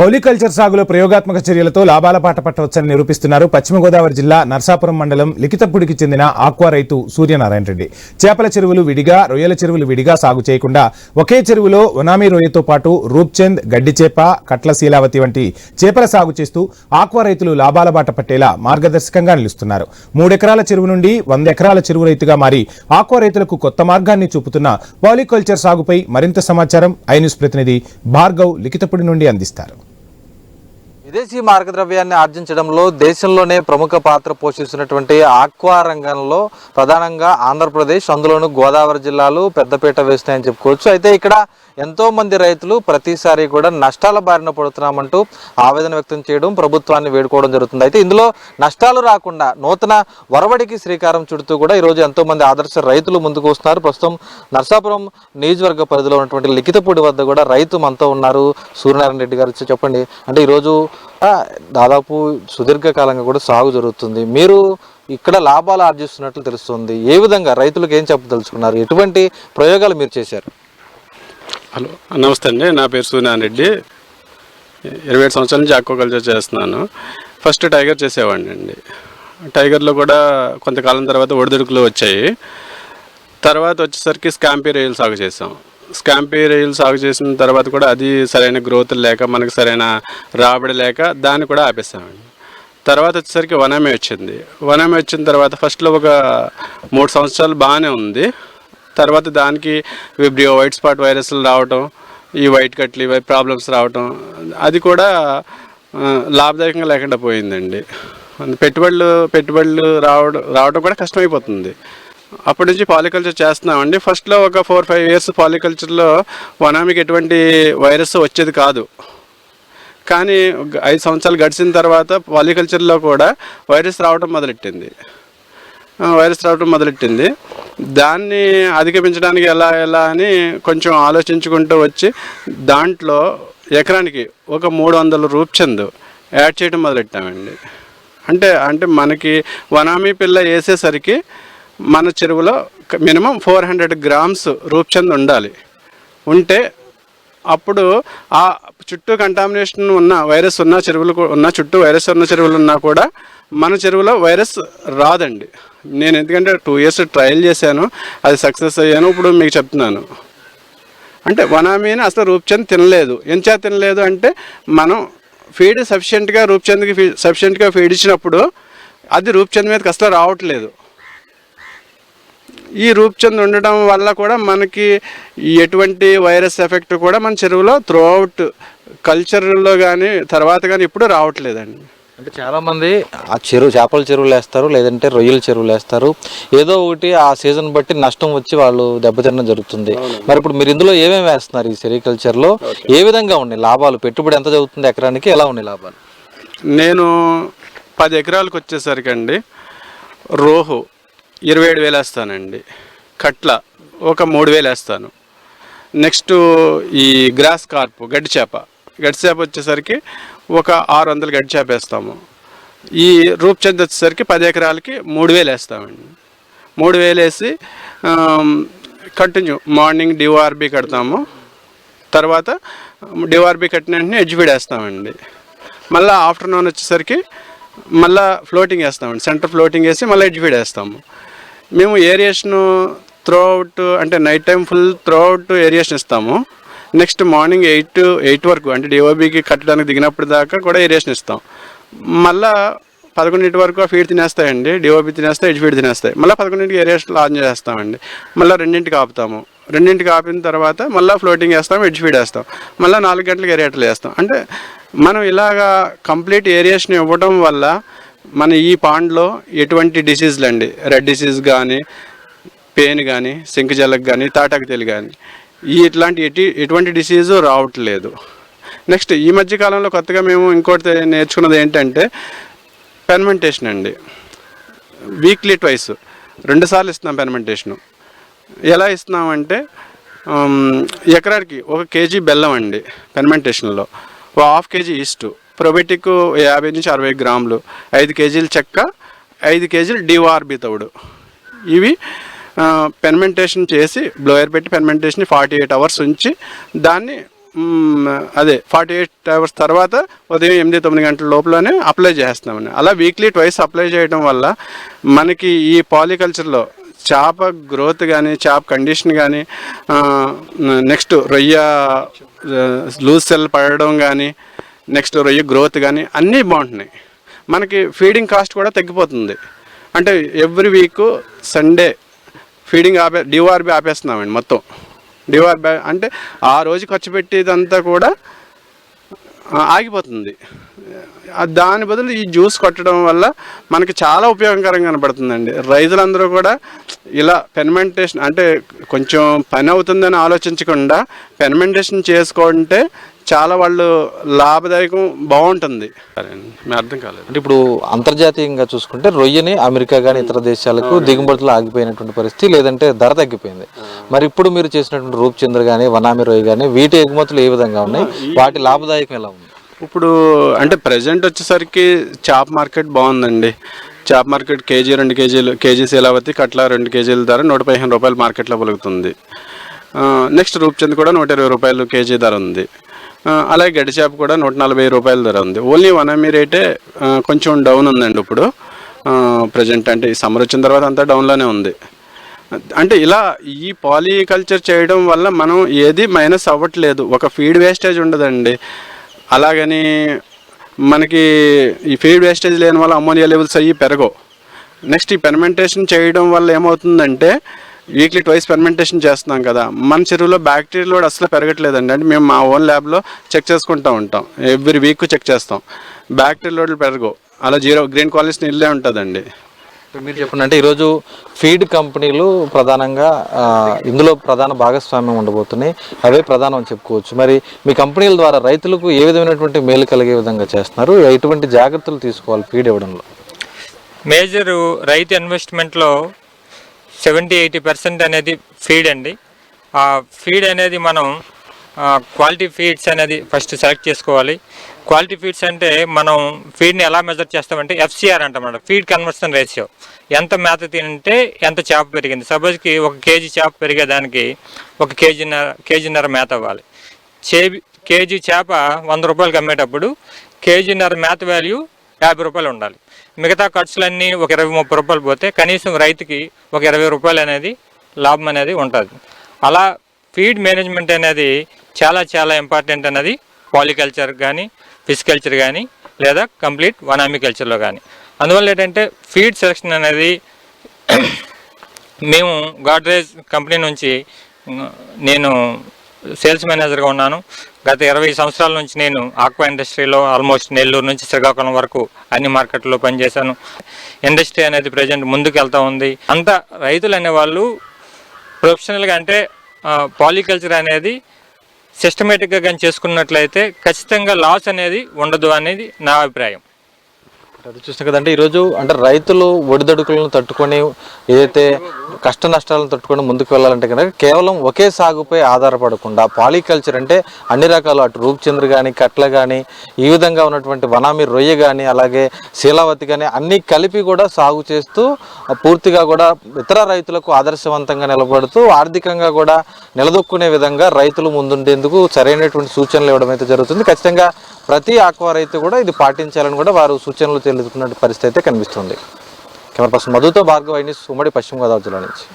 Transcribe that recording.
Horticulture సాగులో ప్రయోగాత్మక చర్యలతో లాభాల బాట పట్టవచ్చని నిరూపిస్తున్నారు పశ్చిమ గోదావరి జిల్లా నర్సాపురం మండలం లిఖితపూడికి చెందిన ఆక్వా రైతు సూర్యనారాయణ రెడ్డి. చేపల చెరువులు విడిగా, రొయ్యల చెరువులు విడిగా సాగు చేయకుండా ఒకే చెరువులో వనామీ రొయ్యతో పాటు రూప్చంద్, గడ్డి చేప, కట్ల శీలావతి వంటి చేపల సాగు చేస్తూ ఆక్వా రైతులు లాభాల బాట పట్టేలా మార్గదర్శకంగా నిలుస్తున్నారు. 3 ఎకరాల చెరువు నుండి 100 ఎకరాల చెరువు రైతుగా మారి ఆక్వా రైతులకు కొత్త మార్గాన్ని చూపుతున్న హార్టికల్చర్ సాగుపై మరింత సమాచారం ఐ న్యూస్ ప్రతినిధి భార్గవ్ లిఖితపూడి నుండి అందిస్తారు. విదేశీ మార్గద్రవ్యాన్ని ఆర్జించడంలో దేశంలోనే ప్రముఖ పాత్ర పోషిస్తున్నటువంటి ఆక్వా రంగంలో ప్రధానంగా ఆంధ్రప్రదేశ్, అందులోనూ గోదావరి జిల్లాలు పెద్దపీట వేస్తున్నాయని చెప్పుకోవచ్చు. అయితే ఇక్కడ ఎంతో మంది రైతులు ప్రతిసారి కూడా నష్టాల బారిన పడుతున్నామంటూ ఆవేదన వ్యక్తం చేయడం, ప్రభుత్వాన్ని వేడుకోవడం జరుగుతుంది. అయితే ఇందులో నష్టాలు రాకుండా నూతన వరవడికి శ్రీకారం చుడుతూ కూడా ఈరోజు ఎంతో మంది ఆదర్శ రైతులు ముందుకు వస్తున్నారు. ప్రస్తుతం నర్సాపురం నియోజకవర్గ పరిధిలో ఉన్నటువంటి లిఖితపూడి వద్ద కూడా రైతు మనతో ఉన్నారు. సూర్యనారాయణ రెడ్డి గారు చెప్పండి, అంటే ఈరోజు దాదాపు సుదీర్ఘకాలంగా కూడా సాగు జరుగుతుంది, మీరు ఇక్కడ లాభాలు ఆర్జిస్తున్నట్లు తెలుస్తుంది. ఏ విధంగా రైతులకు ఏం చెప్పదలుచుకున్నారు, ఎటువంటి ప్రయోగాలు మీరు చేశారు? హలో, నమస్తే అండి. నా పేరు సూర్యనారాయణ రెడ్డి. 27 సంవత్సరాల నుంచి ఆక్వాకల్చర్ చేస్తున్నాను. ఫస్ట్ టైగర్ చేసేవాడిని అండి. టైగర్లో కూడా కొంతకాలం తర్వాత ఒడిదుడుకులు వచ్చాయి. తర్వాత వచ్చేసరికి స్కాంపీ రొయ్యలు సాగు చేసాం. స్కాంపీ రొయ్యలు సాగు చేసిన తర్వాత కూడా అది సరైన గ్రోత్ లేక, మనకు సరైన రాబడి లేక దాన్ని కూడా ఆపేసామండి. తర్వాత వచ్చేసరికి వనామీ వచ్చింది. వనామీ వచ్చిన తర్వాత ఫస్ట్లో ఒక 3 సంవత్సరాలు బాగానే ఉంది. తర్వాత దానికి విబ్రియో, వైట్ స్పాట్ వైరస్లు రావటం, ఈ వైట్ కట్లు, ఇవి ప్రాబ్లమ్స్ రావటం, అది కూడా లాభదాయకంగా లేకుండా పోయిందండి. పెట్టుబడులు రావడం కూడా కష్టమైపోతుంది. అప్పటి నుంచి పాలికల్చర్ చేస్తున్నామండి. ఫస్ట్లో ఒక 4-5 ఇయర్స్ పాలికల్చర్లో వనామీకి ఎటువంటి వైరస్ వచ్చేది కాదు. కానీ 5 సంవత్సరాలు గడిచిన తర్వాత పాలికల్చర్లో కూడా వైరస్ రావడం మొదలెట్టింది. దాన్ని అధిగమించడానికి ఎలా అని కొంచెం ఆలోచించుకుంటూ వచ్చి దాంట్లో ఎకరానికి ఒక 300 రూప్చంద్ యాడ్ చేయడం మొదలెట్టామండి. అంటే మనకి వనామీ పిల్ల వేసేసరికి మన చెరువులో మినిమం 400 గ్రామ్స్ రూప్చంద్ ఉంటే అప్పుడు ఆ చుట్టూ కంటామినేషన్ ఉన్న వైరస్ ఉన్న చెరువులు ఉన్న, చుట్టూ వైరస్ ఉన్న చెరువులు ఉన్నా కూడా మన చెరువులో వైరస్ రాదండి. నేను ఎందుకంటే 2 ఇయర్స్ ట్రయల్ చేశాను, అది సక్సెస్ అయ్యాను. ఇప్పుడు మీకు చెప్తున్నాను, అంటే వనామీని అసలు రూప్చంద్ తినలేదు. ఎంచా తినలేదు అంటే మనం ఫీడ్ సఫిషియెంట్గా సఫిషియెంట్గా ఫీడ్ ఇచ్చినప్పుడు అది రూప్చంద్ మీదకి అసలు రావట్లేదు. ఈ రూప్చంద్ ఉండడం వల్ల కూడా మనకి ఎటువంటి వైరస్ ఎఫెక్ట్ కూడా మన చెరువులో త్రూఅవుట్ కల్చర్లో కానీ తర్వాత కానీ ఇప్పుడు రావట్లేదండి. అంటే చాలామంది ఆ చేపల చెరువులు వేస్తారు, లేదంటే రొయ్యల చెరువులు వేస్తారు. ఏదో ఒకటి ఆ సీజన్ బట్టి నష్టం వచ్చి వాళ్ళు దెబ్బతినడం జరుగుతుంది. మరి ఇప్పుడు మీరు ఇందులో ఏమేమి వేస్తున్నారు? ఈ సెరికల్చర్లో ఏ విధంగా ఉన్నాయి లాభాలు? పెట్టుబడి ఎంత జరుగుతుంది ఎకరానికి? ఎలా ఉన్నాయి లాభాలు? నేను 10 ఎకరాలకు వచ్చేసరికి అండి రోహు 27,000 వేస్తానండి. కట్ల ఒక 3,000 వేస్తాను. నెక్స్ట్ ఈ గ్రాస్ కార్ప్, గడ్డి చేప వచ్చేసరికి ఒక 600 గడ్డి చేప వేస్తాము. ఈ రూప్చంద్ వచ్చేసరికి 10 ఎకరాలకి 3,000 వేస్తామండి. 3,000 వేసి కంటిన్యూ మార్నింగ్ డిఓఆర్బి కడతాము. తర్వాత డిఓఆర్బి కట్టిన వెంటనే ఎడ్జ్ ఫీడ్ వేస్తామండి. మళ్ళీ ఆఫ్టర్నూన్ వచ్చేసరికి మళ్ళీ ఫ్లోటింగ్ వేస్తామండి. సెంటర్ ఫ్లోటింగ్ వేసి మళ్ళీ ఎడ్జ్ ఫీడ్ వేస్తాము. మేము ఏరియేషను త్రూఅవుట్, అంటే night time full throughout aeration ఇస్తాము. నెక్స్ట్ మార్నింగ్ 8 వరకు, అంటే డిఓబికి కట్టడానికి దిగినప్పుడు దాకా కూడా ఏరియేషన్ ఇస్తాం. మళ్ళీ 11 వరకు ఆ ఫీడ్ తినేస్తాయండి. డిఓబి తినేస్తాయి, ఎడ్జ్ ఫీడ్ తినేస్తాయి. మళ్ళీ 11 ఏరియేషన్ ఆన్ చేస్తామండి. మళ్ళీ 2 ఆపుతాము. 2 ఆపిన తర్వాత మళ్ళీ ఫ్లోటింగ్ వేస్తాం, ఎడ్జ్ ఫీడ్ వేస్తాం. మళ్ళీ 4 గంటలకు ఏరియేటర్లు వేస్తాం. అంటే మనం ఇలాగా కంప్లీట్ ఏరియేషన్ ఇవ్వడం వల్ల మన ఈ పాండ్లో ఎటువంటి డిసీజులు అండి, రెడ్ డిసీజ్ కానీ, పెయిన్ కానీ, సింకజలక్ కానీ, తాటాకు తెలి కానీ, ఇట్లాంటి ఎటువంటి డిసీజు రావట్లేదు. నెక్స్ట్ ఈ మధ్యకాలంలో కొత్తగా మేము ఇంకోటి నేర్చుకున్నది ఏంటంటే పెర్మెంటేషన్ అండి. వీక్లీ ట్వైస్ 2 సార్లు ఇస్తున్నాం పెర్మెంటేషను. ఎలా ఇస్తున్నామంటే ఎకరానికి 1 కేజీ బెల్లం అండి పెర్మెంటేషన్లో, 1/2 కేజీ ఈస్టు, ప్రొబయోటిక్ 50 నుంచి 60 గ్రాములు, 5 కేజీలు చెక్క, 5 కేజీలు డిఓఆర్బి తవుడు. ఇవి పెర్మెంటేషన్ చేసి బ్లోయర్ పెట్టి పెర్మెంటేషన్ 48 అవర్స్ ఉంచి దాన్ని అదే 48 అవర్స్ తర్వాత ఉదయం 8-9 గంటల లోపలనే అప్లై చేస్తామండి. అలా వీక్లీ ట్వైస్ అప్లై చేయడం వల్ల మనకి ఈ పాలికల్చర్లో చేప గ్రోత్ కానీ చేప కండిషన్ కానీ నెక్స్ట్ రొయ్య లూజ్ సెల్ పడడం కానీ నెక్స్ట్ రొయ్య గ్రోత్ కానీ అన్నీ బాగుంటున్నాయి. మనకి ఫీడింగ్ కాస్ట్ కూడా తగ్గిపోతుంది. అంటే every week Sunday feeding DRB ఆపేస్తున్నామండి. మొత్తం డిఆర్బి అంటే ఆ రోజు ఖర్చు పెట్టేదంతా కూడా ఆగిపోతుంది. దాని బదులు ఈ జ్యూస్ కొట్టడం వల్ల మనకి చాలా ఉపయోగకరంగా కనబడుతుందండి. రైతులందరూ కూడా ఇలా ఫెర్మెంటేషన్ అంటే కొంచెం పని అవుతుందని ఆలోచించకుండా ఫెర్మెంటేషన్ చేసుకుంటే చాలా వాళ్ళు లాభదాయకం బాగుంటుంది. మీ అర్థం కాలేదు అంటే ఇప్పుడు అంతర్జాతీయంగా చూసుకుంటే రొయ్యని అమెరికా కానీ ఇతర దేశాలకు దిగుమతులు ఆగిపోయినటువంటి పరిస్థితి, లేదంటే ధర తగ్గిపోయింది. మరి ఇప్పుడు మీరు చేసినటువంటి రూప్చంద్ర కానీ వనామి రొయ్య కానీ వీటి ఎగుమతులు ఏ విధంగా ఉన్నాయి, వాటి లాభదాయకం ఎలా ఉంది? ఇప్పుడు అంటే ప్రజెంట్ వచ్చేసరికి చేప మార్కెట్ బాగుందండి. చేప మార్కెట్ కేజీ 2 కేజీలు కేజీ శీలావతి కట్ల 2 కేజీల ధర 115 రూపాయలు మార్కెట్లో పలుకుతుంది. నెక్స్ట్ రూప్చంద్ కూడా 120 రూపాయలు కేజీ ధర ఉంది. అలాగే గడ్డి చేప కూడా 140 రూపాయల ధర ఉంది. ఓన్లీ వనామీ రేటే కొంచెం డౌన్ ఉందండి ఇప్పుడు ప్రజెంట్. అంటే ఈ సమ్మర్ వచ్చిన తర్వాత అంతా డౌన్లోనే ఉంది. అంటే ఇలా ఈ పాలికల్చర్ చేయడం వల్ల మనం ఏది మైనస్ అవ్వట్లేదు. ఒక ఫీడ్ వేస్టేజ్ ఉండదండి. అలాగని మనకి ఈ ఫీడ్ వేస్టేజ్ లేని వల్ల అమ్మోనియా లెవెల్స్ అయ్యి పెరగవు. నెక్స్ట్ ఈ ఫెర్మెంటేషన్ చేయడం వల్ల ఏమవుతుందంటే వీక్లీ ట్వైస్ ఫెర్మెంటేషన్ చేస్తున్నాం కదా, మన చెరువులో బ్యాక్టీరియా లోడ్ అసలు పెరగట్లేదండి. అంటే మేము మా ఓన్ ల్యాబ్లో చెక్ చేసుకుంటూ ఉంటాం. ఎవ్రీ వీక్ చెక్ చేస్తాం. బ్యాక్టీరియా లోడ్లు పెరగవు. అలా జీరో గ్రీన్ క్వాలిటీ నీళ్ళే ఉంటుందండి. మీరు చెప్పండి, అంటే ఈరోజు ఫీడ్ కంపెనీలు ప్రధానంగా ఇందులో ప్రధాన భాగస్వామ్యం ఉండబోతున్నాయి, అవే ప్రధానం అని చెప్పుకోవచ్చు. మరి మీ కంపెనీల ద్వారా రైతులకు ఏ విధమైనటువంటి మేలు కలిగే విధంగా చేస్తున్నారు, ఎటువంటి జాగ్రత్తలు తీసుకోవాలి ఫీడ్ ఇవ్వడంలో? మేజరు రైతు ఇన్వెస్ట్మెంట్లో 70-80% అనేది ఫీడ్ అండి. ఆ ఫీడ్ అనేది మనం క్వాలిటీ ఫీడ్స్ అనేది ఫస్ట్ సెలెక్ట్ చేసుకోవాలి. క్వాలిటీ ఫీడ్స్ అంటే మనం ఫీడ్ని ఎలా మెజర్ చేస్తామంటే FCR అంటామన్నమాట, ఫీడ్ కన్వర్షన్ రేషియో. ఎంత మేత తింటే ఎంత చేప పెరిగింది. సపోజ్కి 1 కేజీ చేప పెరిగేదానికి 1 కేజీన్నర మేత అవ్వాలి. కేజీ చేప 100 రూపాయలకి అమ్మేటప్పుడు కేజీన్నర మేత వాల్యూ 50 రూపాయలు ఉండాలి. మిగతా ఖర్చులన్నీ ఒక 20-30 రూపాయలు పోతే కనీసం రైతుకి ఒక 20 రూపాయలు అనేది లాభం అనేది ఉంటుంది. అలా ఫీడ్ మేనేజ్మెంట్ అనేది చాలా చాలా ఇంపార్టెంట్ అనేది పాలికల్చర్ కానీ ఫిష్ కల్చర్ కానీ లేదా కంప్లీట్ వనామీ కల్చర్లో కానీ. అందువల్ల ఏంటంటే ఫీడ్ సెలెక్షన్ అనేది మేము గాడ్రేజ్ కంపెనీ నుంచి నేను సేల్స్ మేనేజర్గా ఉన్నాను. గత 20 సంవత్సరాల నుంచి నేను ఆక్వా ఇండస్ట్రీలో ఆల్మోస్ట్ నెల్లూరు నుంచి శ్రీకాకుళం వరకు అన్ని మార్కెట్లో పనిచేశాను. ఇండస్ట్రీ అనేది ప్రజెంట్ ముందుకు వెళ్తూ ఉంది. అంతా రైతులు అనేవాళ్ళు ప్రొఫెషనల్గా అంటే పాలికల్చర్ అనేది సిస్టమేటిక్గా కానీ చేసుకున్నట్లయితే ఖచ్చితంగా లాస్ అనేది ఉండదు అనేది నా అభిప్రాయం. అది చూసిన కదంటే ఈరోజు అంటే రైతులు ఒడిదొడుకులను తట్టుకొని ఏదైతే కష్ట నష్టాలను తట్టుకొని ముందుకు వెళ్ళాలంటే కనుక కేవలం ఒకే సాగుపై ఆధారపడకుండా పాలికల్చర్ అంటే అన్ని రకాలు అటు రూప్చంద్ర కానీ కట్ల కానీ ఈ విధంగా ఉన్నటువంటి వనామీ రొయ్య కానీ అలాగే శీలావతి కానీ అన్నీ కలిపి కూడా సాగు చేస్తూ పూర్తిగా కూడా ఇతర రైతులకు ఆదర్శవంతంగా నిలబడుతూ ఆర్థికంగా కూడా నిలదొక్కునే విధంగా రైతులు ముందుండేందుకు సరైనటువంటి సూచనలు ఇవ్వడం అయితే జరుగుతుంది. ఖచ్చితంగా ప్రతి ఆక్వా రైతు కూడా ఇది పాటించాలని కూడా వారు సూచనలు తెలుపుతున్న పరిస్థితి అయితే కనిపిస్తుంది. కెమెరా పర్సన్ మధుతో భార్గవ్, ఐ న్యూస్, ఉమ్మడి పశ్చిమ గోదావరి జిల్లా నుంచి.